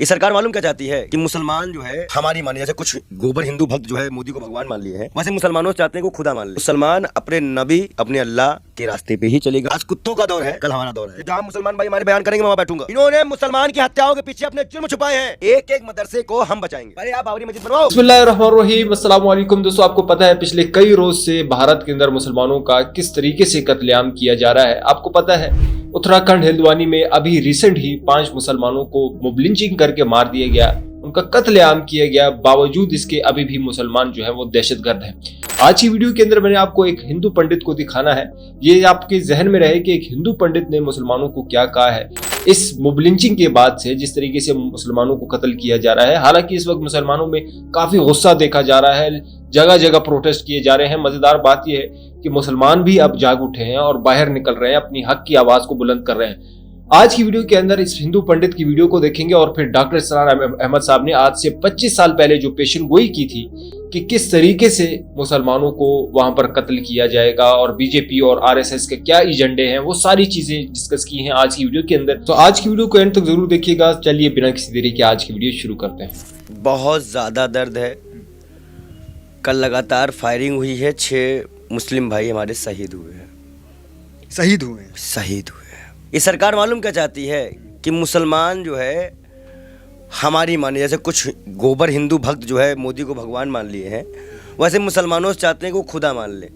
ये सरकार मालूम क्या चाहती है कि मुसलमान जो है हमारी माने, जैसे कुछ गोबर हिंदू भक्त जो है मोदी को भगवान मान लिए हैं, वैसे मुसलमानों चाहते हैं कि खुदा मान ले। मुसलमान अपने नबी अपने अल्लाह के रास्ते पे ही चलेगा। आज कुत्तों का दौर है, कल हमारा दौर है। जहाँ मुसलमान भाई हमारे बयान करेंगे मैं वहाँ बैठूंगा। इन्होंने मुसलमान की हत्याओं के पीछे अपने जुर्म छुपाए हैं। एक एक मदरसे को हम बचाएंगे। अरे आप बाबरी मस्जिद बनवाओ। बिस्मिल्लाहिर्रहमानिर्रहीम, अस्सलाम वालेकुम दोस्तों। आपको पता है पिछले कई रोज से भारत के अंदर मुसलमानों का किस तरीके से कत्लेआम किया जा रहा है। आपको पता है उत्तराखंड हल्द्वानी में अभी रिसेंट ही 5 मुसलमानों को मोब लिंचिंग करके मार दिया गया, उनका कत्लेआम किया गया। बावजूद इसके अभी भी मुसलमान जो है वो दहशतगर्द हैं। आज की वीडियो के अंदर मैंने आपको एक हिंदू पंडित को दिखाना है। ये आपके जहन में रहे कि एक हिंदू पंडित ने मुसलमानों को क्या कहा है इस मोब लिंचिंग के बाद से, जिस तरीके से मुसलमानों को कत्ल किया जा रहा है। हालांकि इस वक्त मुसलमानों में काफी गुस्सा देखा जा रहा है, जगह जगह प्रोटेस्ट किए जा रहे हैं। मजेदार बात यह है कि मुसलमान भी अब जाग उठे हैं और बाहर निकल रहे हैं, अपनी हक की आवाज को बुलंद कर रहे हैं। आज की वीडियो के अंदर इस हिंदू पंडित की वीडियो को देखेंगे और फिर डॉक्टर इसरार अहमद साहब ने आज से 25 साल पहले जो पेशन गोई की थी कि किस तरीके से मुसलमानों को वहां पर कत्ल किया जाएगा और बीजेपी और आरएसएस के क्या एजेंडे हैं, वो सारी चीजें डिस्कस की हैं आज की वीडियो के अंदर। तो आज की वीडियो को एंड तक जरूर देखिएगा। चलिए बिना किसी देरी के आज की वीडियो शुरू करते हैं। बहुत ज्यादा दर्द है। कल लगातार फायरिंग हुई है, 6 मुस्लिम भाई हमारे शहीद हुए हैं। शहीद हुए ये सरकार मालूम क्या चाहती है कि मुसलमान जो है हमारी माने, जैसे कुछ गोबर हिंदू भक्त जो है मोदी को भगवान मान लिए हैं, वैसे मुसलमानों से चाहते हैं कि वो खुदा मान ले।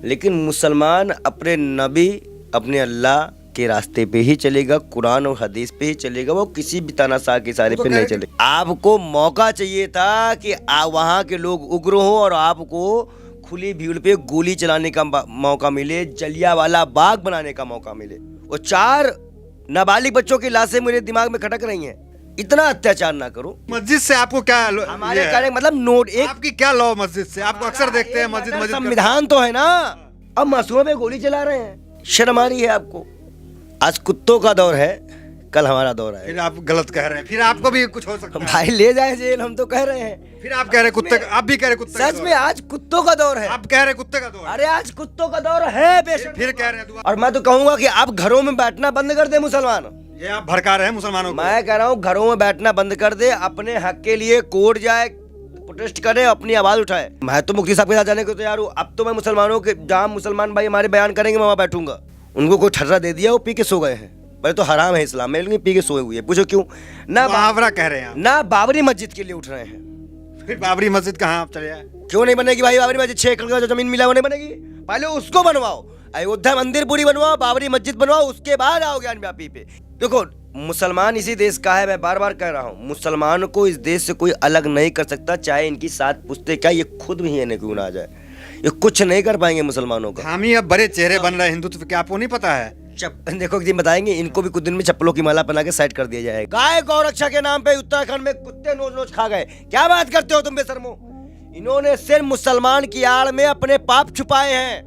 लेकिन मुसलमान अपने नबी अपने अल्लाह के रास्ते पे ही चलेगा, कुरान और हदीस पे ही चलेगा, वो किसी भी तानाशाह के इशारे पे नहीं चलेगा। आपको मौका चाहिए था कि वहाँ के लोग उग्र हों और आपको खुली भीड़ पे गोली चलाने का मौका मिले, जलियांवाला बाग बनाने का मौका मिले। वो 4 नाबालिग बच्चों की लाशें मेरे दिमाग में खटक रही हैं। इतना अत्याचार ना करो। मस्जिद से आपको क्या हमारे कहने मतलब नोट एक आपकी क्या लॉ मस्जिद से? आपको अक्सर देखते हैं मस्जिद संविधान तो है ना। अब मासूमों पे गोली चला रहे हैं, शर्म आ रही है आपको। आज कुत्तों का दौर है, कल हमारा दौर है। फिर आप गलत कह रहे हैं, फिर आपको भी कुछ हो सकता है। भाई ले जाए जेल, हम तो कह रहे हैं। फिर आप कह रहे कुत्ते, आप भी कह रहे कुत्ते। सच में आज कुत्तों का दौर है। आप कह रहे कुत्ते का दौर। अरे आज कुत्तों का दौर है बेशक। फिर कह रहे हैं। और मैं तो कहूंगा कि आप घरों में बैठना बंद कर दे मुसलमान। ये आप भड़का रहे हैं मुसलमानों को। मैं कह रहा हूँ घरों में बैठना बंद कर दे, अपने हक के लिए कोर्ट जाए, प्रोटेस्ट करे, अपनी आवाज उठाए। मैं तो मुफ्ती साहब के साथ जाने को तैयार हूँ। अब तो मैं मुसलमानों के, जहाँ मुसलमान भाई हमारे बयान करेंगे मैं वहाँ बैठूंगा। उनको कोई ठर्रा दे दिया, वो पी के सो गए हैं। पहले तो हराम है इस्लाम में, लेकिन पी के सोए हुए। पूछो क्यों? ना मुहावरा कह रहे हैं, ना बाबरी मस्जिद के लिए उठ रहे हैं। फिर बाबरी मस्जिद कहाँ आप चले आए? क्यों नहीं बनेगी भाई बाबरी मस्जिद? 6 एकड़ का जो जमीन मिला वो नहीं बनेगी? पहले उसको बनवाओ, अयोध्या मंदिर पूरी बनवाओ, बाबरी मस्जिद बनवाओ, उसके बाद आओ ज्ञान व्यापी पे। देखो मुसलमान इसी देश का है, मैं बार बार कह रहा हूँ। मुसलमान को इस देश से कोई अलग नहीं कर सकता, चाहे इनकी 7 पुश्ते क्या, ये खुद भी हिलने क्यों ना आ जाए, ये कुछ नहीं कर पाएंगे मुसलमानों का। हामी अब बड़े चेहरे बन रहे हैं हिंदुत्व के, आपको नहीं पता है? देखो एक दिन बताएंगे, इनको भी कुछ दिन में चप्पलों की माला पहना के साइड कर दिया जाएगा। गाय गौरक्षा के नाम पे उत्तराखंड में कुत्ते नोच नोच खा गए। क्या बात करते हो तुम बेशर्मो? इन्होंने सिर्फ मुसलमान की आड़ में अपने पाप छुपाए हैं।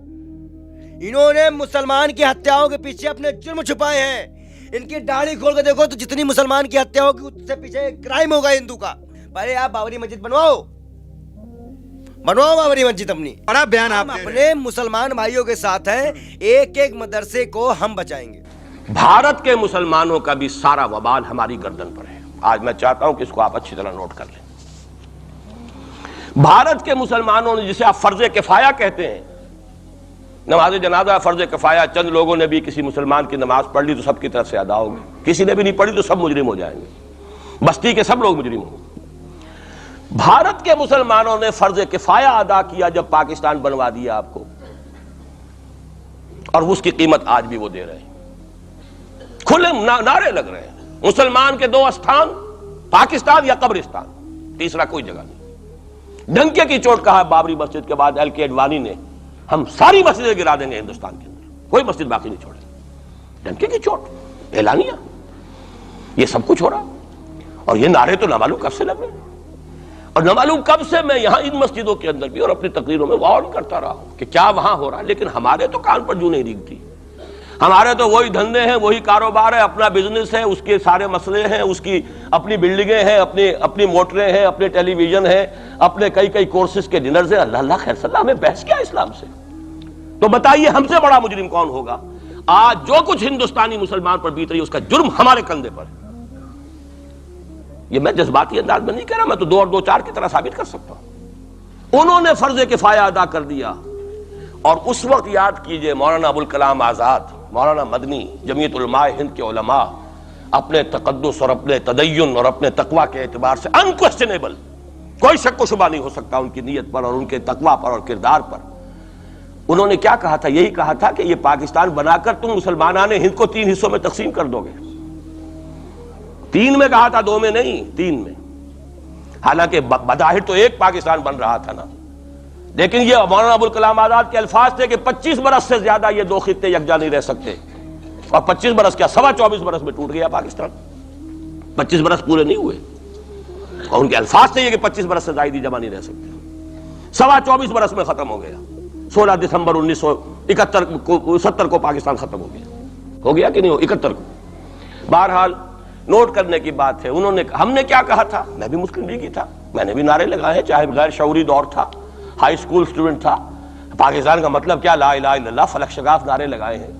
इन्होंने मुसलमान की हत्याओं के पीछे अपने जुर्म छुपाए हैं। इनकी दाढ़ी खोल के देखो तो जितनी मुसलमान की हत्या होगी उससे पीछे क्राइम होगा हिंदू का। पहले आप बाबरी मस्जिद बनवाओ बाबरी मस्जिद अपनी। बड़ा बयान आप अपने मुसलमान भाइयों के साथ हैं, एक एक मदरसे को हम बचाएंगे। भारत के मुसलमानों का भी सारा वबाल हमारी गर्दन पर है। आज मैं चाहता हूं कि इसको आप अच्छी तरह नोट कर लें। भारत के मुसलमानों ने, जिसे आप फर्ज किफाया कहते हैं, नमाज जनाजा फर्ज किफाया, चंद लोगों ने भी किसी मुसलमान की नमाज पढ़ ली तो सबकी तरफ से अदा होगी, किसी ने भी नहीं पढ़ी तो सब मुजरिम हो जाएंगे, बस्ती के सब लोग मुजरिम होंगे। भारत के मुसलमानों ने फर्ज किफाया अदा किया जब पाकिस्तान बनवा दिया आपको, और उसकी कीमत आज भी वो दे रहे हैं। खुले नारे लग रहे हैं, मुसलमान के 2 स्थान, पाकिस्तान या कब्रिस्तान, तीसरा कोई जगह नहीं। डंके की चोट कहा बाबरी मस्जिद के बाद LK अडवाणी ने, हम सारी मस्जिदें गिरा देंगे हिंदुस्तान के अंदर, कोई मस्जिद बाकी नहीं छोड़ेंगे। डंके की चोट, एलानिया, ये सब कुछ हो रहा। और ये नारे तो ना मालूम कब से लग रहे हैं, और न मालूम कब से मैं यहां इन मस्जिदों के अंदर भी और अपनी तकरीरों में वार्न करता रहा हूं कि क्या वहां हो रहा है। लेकिन हमारे तो कान पर जू नहीं दिखती। हमारे तो वही धंधे हैं, वही कारोबार है, अपना बिजनेस है, उसके सारे मसले हैं, उसकी अपनी बिल्डिंगें हैं, अपनी मोटरें हैं, अपने टेलीविजन है, अपने कई कोर्सेज के डिनर्स हैं। अल्लाह खैर सल्लाह, हमें बहस क्या इस्लाम से? तो बताइए हमसे बड़ा मुजरिम कौन होगा? आज जो कुछ हिंदुस्तानी मुसलमान पर बीत रही है उसका जुर्म हमारे कंधे पर। یہ میں جذباتی انداز میں نہیں کہہ رہا، میں تو 2 اور 2 4 کی طرح ثابت کر سکتا ہوں۔ انہوں نے فرض کفایہ ادا کر دیا، اور اس وقت یاد کیجئے مولانا ابوالکلام آزاد، مولانا مدنی، جمعیت علماء ہند کے علماء اپنے تقدس اور اپنے تدین اور اپنے تقوی کے اعتبار سے انکویسچنیبل، کوئی شک و شبہ نہیں ہو سکتا ان کی نیت پر اور ان کے تقوی پر اور کردار پر، انہوں نے کیا کہا تھا؟ یہی کہا تھا کہ یہ پاکستان بنا کر تم مسلمانان ہند کو 3 حصوں میں تقسیم کر دو گے۔ 3 میں کہا تھا، 2 میں نہیں، 3 میں۔ حالانکہ بظاہر تو ایک پاکستان بن رہا تھا نا، لیکن یہ مولانا ابوالکلام آزاد کے الفاظ تھے کہ 25 برس سے زیادہ یہ 2 خطے یکجا نہیں رہ سکتے، اور 25 برس کیا، 24.25 برس میں ٹوٹ گیا پاکستان، 25 برس پورے نہیں ہوئے، اور ان کے الفاظ تھے یہ کہ 25 برس سے زائد ہی جمع نہیں رہ سکتے، 24.25 برس میں ختم ہو گیا۔ 16 دسمبر 1970 کو پاکستان ختم ہو گیا کہ نہیں ہو 71 کو۔ بہرحال نوٹ کرنے کی بات ہے، ہم نے کیا کہا تھا؟ میں بھی مسلم لیگی تھا، میں نے بھی نعرے لگائے، چاہے غیر شعوری دور تھا، ہائی اسکول اسٹوڈنٹ تھا، پاکستان کا مطلب کیا، لا الہ الا اللہ، فلک شگاف نعرے لگائے ہیں،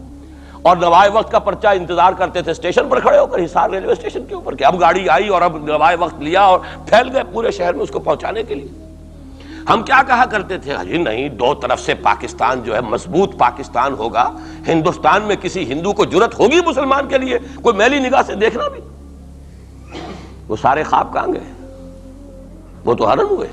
اور نوائے وقت کا پرچہ انتظار کرتے تھے اسٹیشن پر کھڑے ہو کر، حصار ریلوے اسٹیشن کے اوپر، کہ اب گاڑی آئی اور اب نوائے وقت لیا اور پھیل گئے پورے شہر میں اس کو پہنچانے کے لیے۔ ہم کیا کہا کرتے تھے؟ جی نہیں، 2 طرف سے پاکستان جو ہے مضبوط پاکستان ہوگا، ہندوستان میں کسی ہندو کو جرت ہوگی مسلمان کے لیے کوئی میلی نگاہ سے دیکھنا بھی؟ وہ سارے خواب کہاں گئے؟ وہ تو حرم ہوئے،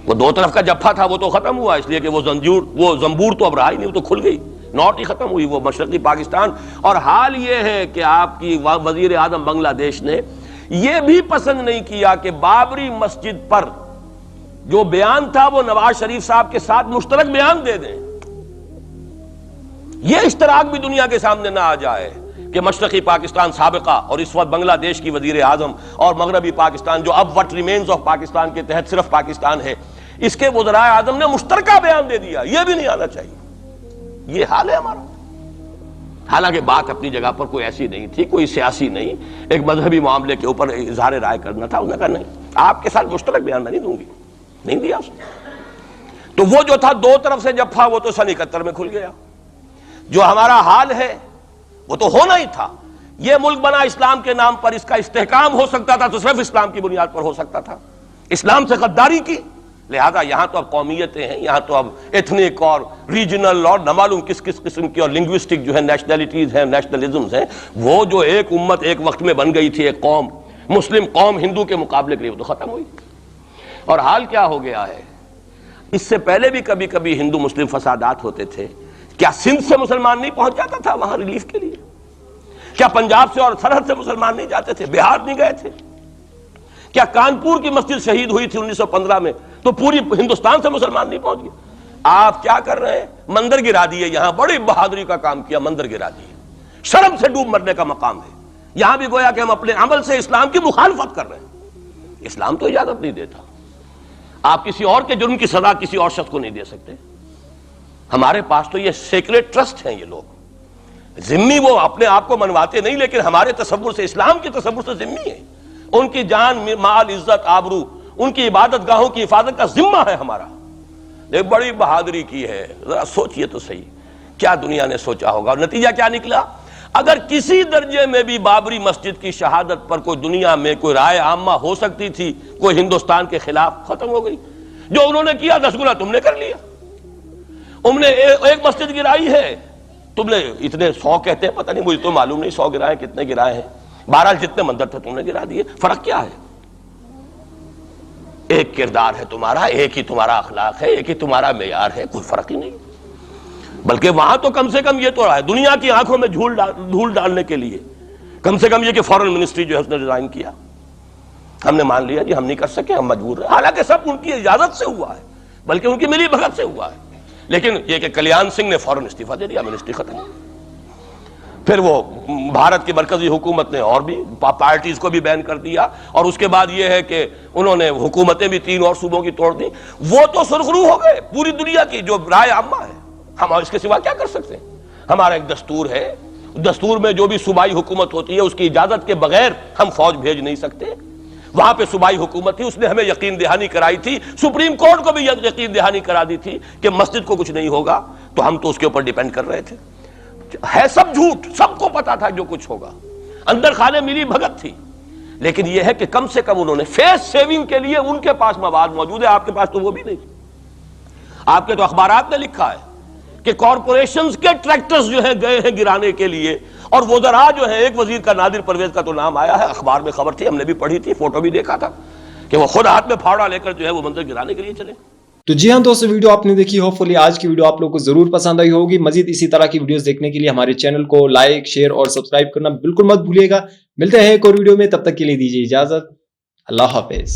وہ 2 طرف کا جفا تھا وہ تو ختم ہوا، اس لیے کہ وہ زنبور تو اب رہا ہی نہیں، وہ تو کھل گئی، نوٹ ہی ختم ہوئی وہ مشرقی پاکستان۔ اور حال یہ ہے کہ آپ کی وزیر اعظم بنگلہ دیش نے یہ بھی پسند نہیں کیا کہ بابری مسجد پر جو بیان تھا وہ نواز شریف صاحب کے ساتھ مشترک بیان دے دیں، یہ اشتراک بھی دنیا کے سامنے نہ آ جائے کہ مشرقی پاکستان سابقہ اور اس وقت بنگلہ دیش کی وزیر اعظم اور مغربی پاکستان جو اب وٹ ریمینز آف پاکستان کے تحت صرف پاکستان ہے، اس کے وزرائے اعظم نے مشترکہ بیان دے دیا، یہ بھی نہیں آنا چاہیے۔ یہ حال ہے ہمارا، حالانکہ بات اپنی جگہ پر کوئی ایسی نہیں تھی، کوئی سیاسی نہیں، ایک مذہبی معاملے کے اوپر اظہار رائے کرنا تھا، انہوں نے کہا نہیں، آپ کے ساتھ مشترک بیان میں نہیں دوں گی، نہیں دیا اس نے۔ تو وہ جو تھا 2 طرف سے جفا وہ تو سن 71 میں کھل گیا، جو ہمارا حال ہے وہ تو ہونا ہی تھا۔ یہ ملک بنا اسلام کے نام پر، اس کا استحکام ہو سکتا تھا تو صرف اسلام کی بنیاد پر ہو سکتا تھا، اسلام سے غداری کی، لہذا یہاں تو اب قومیتیں ہیں، یہاں تو اب ایتھنک اور ریجنل اور نہ معلوم کس کس قسم کی اور لنگوسٹک جو ہے نیشنلٹیز ہیں، نیشنلزمز ہیں، وہ جو ایک امت ایک وقت میں بن گئی تھی، ایک قوم، مسلم قوم ہندو کے مقابلے کے لیے، وہ تو ختم ہوئی۔ اور حال کیا ہو گیا ہے؟ اس سے پہلے بھی کبھی کبھی ہندو مسلم فسادات ہوتے تھے، کیا سندھ سے مسلمان نہیں پہنچ جاتا تھا وہاں ریلیف کے لیے؟ کیا پنجاب سے اور سرحد سے مسلمان نہیں جاتے تھے؟ بہار نہیں گئے تھے؟ کیا کانپور کی مسجد شہید ہوئی تھی 1915 میں تو پوری ہندوستان سے مسلمان نہیں پہنچ گئے؟ آپ کیا کر رہے ہیں؟ مندر گرا دیے، یہاں بڑی بہادری کا کام کیا، مندر گرا دیے، شرم سے ڈوب مرنے کا مقام ہے، یہاں بھی گویا کہ ہم اپنے عمل سے اسلام کی مخالفت کر رہے ہیں۔ اسلام تو اجازت نہیں دیتا، آپ کسی اور کے جرم کی سزا کسی اور شخص کو نہیں دے سکتے۔ ہمارے پاس تو یہ سیکریٹ ٹرسٹ ہیں، یہ لوگ ذمہ وہ اپنے آپ کو منواتے نہیں، لیکن ہمارے تصور سے، اسلام کے تصور سے ذمہ ہیں، ان کی جان مال عزت آبرو، ان کی عبادت گاہوں کی حفاظت کا ذمہ ہے ہمارا۔ ایک بڑی بہادری کی ہے، ذرا سوچئے تو صحیح کیا دنیا نے سوچا ہوگا، اور نتیجہ کیا نکلا؟ اگر کسی درجے میں بھی بابری مسجد کی شہادت پر کوئی دنیا میں کوئی رائے عامہ ہو سکتی تھی کوئی ہندوستان کے خلاف، ختم ہو گئی۔ جو انہوں نے کیا 10 گنا تم نے کر لیا، تم نے ایک مسجد گرائی ہے، تم نے اتنے 100 کہتے ہیں، پتہ نہیں مجھے تو معلوم نہیں 100 گرائے کتنے گرائے ہیں، بہرحال جتنے مندر تھے تم نے گرا دیے۔ فرق کیا ہے؟ ایک کردار ہے تمہارا، ایک ہی تمہارا اخلاق ہے، ایک ہی تمہارا معیار ہے، کوئی فرق ہی نہیں۔ بلکہ وہاں تو کم سے کم یہ تو رہا ہے، دنیا کی آنکھوں میں دھول ڈالنے کے لیے کم سے کم یہ کہ فورن منسٹری جو ہے اس نے ریزائن کیا، ہم نے مان لیا جی ہم نہیں کر سکے، ہم مجبور رہے، حالانکہ سب ان کی اجازت سے ہوا ہے، بلکہ ان کی ملی بھگت سے ہوا ہے، لیکن یہ کہ کلیان سنگھ نے فوراً استعفیٰ دے دیا، منسٹری ختم۔ پھر وہ بھارت کی مرکزی حکومت نے اور بھی پارٹیز کو بھی بین کر دیا، اور اس کے بعد یہ ہے کہ انہوں نے حکومتیں بھی 3 اور صوبوں کی توڑ دی، وہ تو سرخرو ہو گئے پوری دنیا کی جو رائے عامہ ہے، ہم اس کے سوا کیا کر سکتے ہیں؟ ہمارا ایک دستور ہے، دستور میں جو بھی صوبائی حکومت ہوتی ہے اس کی اجازت کے بغیر ہم فوج بھیج نہیں سکتے۔ وہاں پہ صوبائی حکومت تھی، اس نے ہمیں یقین دہانی کرائی تھی، سپریم کورٹ کو بھی یقین دہانی کرا دی تھی کہ مسجد کو کچھ نہیں ہوگا، تو ہم تو اس کے اوپر ڈیپینڈ کر رہے تھے۔ ہے سب جھوٹ، سب کو پتا تھا جو کچھ ہوگا، اندر خانے ملی بھگت تھی، لیکن یہ ہے کہ کم سے کم انہوں نے فیس سیونگ کے لیے ان کے پاس مواد موجود ہے، آپ کے پاس تو وہ بھی نہیں۔ آپ کے تو اخبارات نے لکھا ہے کہ کارپوریشنز کے ٹریکٹرز جو ہیں گئے ہیں گرانے کے لیے، اور وزراء جو ہے، ایک وزیر کا نادر پرویز کا تو نام آیا ہے، اخبار میں خبر تھی، ہم نے بھی پڑھی تھی، فوٹو بھی دیکھا تھا کہ وہ خود ہاتھ میں پھاوڑا لے کر جو ہے وہ منظر گرانے کے لیے چلے۔ تو جی ہاں دوستو، ویڈیو آپ نے دیکھی، ہوپ فلی آج کی ویڈیو آپ لوگوں کو ضرور پسند آئی ہوگی۔ مزید اسی طرح کی ویڈیوز دیکھنے کے لیے ہمارے چینل کو لائک، شیئر اور سبسکرائب کرنا بالکل مت بھولیے گا۔ ملتے ہیں ایک اور ویڈیو میں، تب تک کے لیے دیجیے اجازت، اللہ حافظ۔